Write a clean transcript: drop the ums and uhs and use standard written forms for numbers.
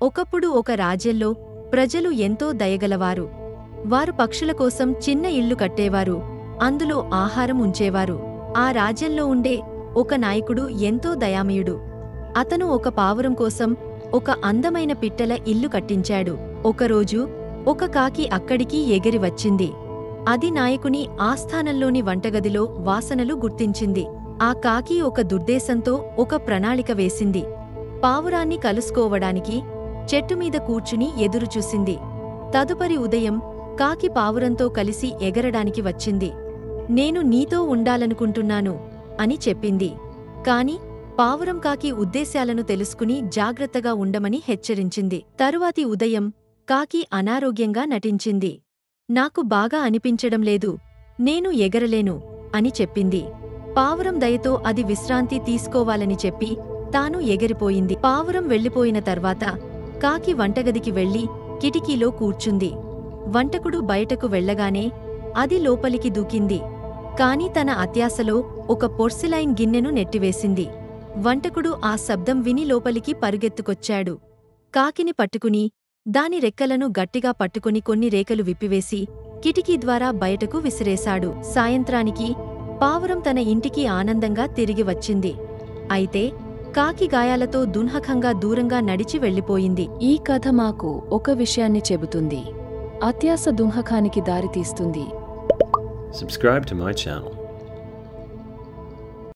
ఒకప్పుడు ఒక రాజ్యంలో ప్రజలు ఎంతో దయగలవారు. వారు పక్షుల కోసం చిన్న ఇల్లు కట్టేవారు, అందులో ఆహారం ఉంచేవారు. ఆ రాజ్యంలో ఉండే ఒక నాయకుడు ఎంతో దయామయుడు. అతను ఒక పావురం కోసం ఒక అందమైన పిట్టల ఇల్లు కట్టించాడు. ఒకరోజు ఒక కాకి అక్కడికి ఎగిరి వచ్చింది. అది నాయకుని ఆస్థానంలోని వంటగదిలో వాసనలు గుర్తించింది. ఆ కాకి ఒక దుర్దేశంతో ఒక ప్రణాళిక వేసింది. పావురాన్ని కలుసుకోవడానికి చెట్టుమీద కూర్చుని ఎదురుచూసింది. తదుపరి ఉదయం కాకి పావురంతో కలిసి ఎగరడానికి వచ్చింది. నేను నీతో ఉండాలనుకుంటున్నాను అని చెప్పింది. కాని పావురం కాకి ఉద్దేశాలను తెలుసుకుని జాగ్రత్తగా ఉండమని హెచ్చరించింది. తరువాతి ఉదయం కాకి అనారోగ్యంగా నటించింది. నాకు బాగా అనిపించడం లేదు, నేను ఎగరలేను అని చెప్పింది. పావురం దయతో అది విశ్రాంతి తీసుకోవాలని చెప్పి తాను ఎగిరిపోయింది. పావురం వెళ్ళిపోయిన తర్వాత కాకి వంటగదికి వెళ్లి కిటికీలో కూర్చుంది. వంటకుడు బయటకు వెళ్లగానే అది లోపలికి దూకింది. కాని తన అత్యాశలో ఒక పొర్సిలైన్ గిన్నెను నెట్టివేసింది. వంటకుడు ఆ శబ్దం విని లోపలికి పరుగెత్తుకొచ్చాడు. కాకిని పట్టుకుని దాని రెక్కలను గట్టిగా పట్టుకుని కొన్ని రేకలు విప్పివేసి కిటికీ ద్వారా బయటకు విసిరేశాడు. సాయంత్రానికి పావురం తన ఇంటికి ఆనందంగా తిరిగి వచ్చింది. అయితే కాకి గాయాలతో దున్హకంగా దూరంగా నడిచి వెళ్ళిపోయింది. ఈ కథ మాకు ఒక విషయాన్ని చెబుతుంది. అత్యాశ దున్హకానికి దారితీస్తుంది. Subscribe to my channel.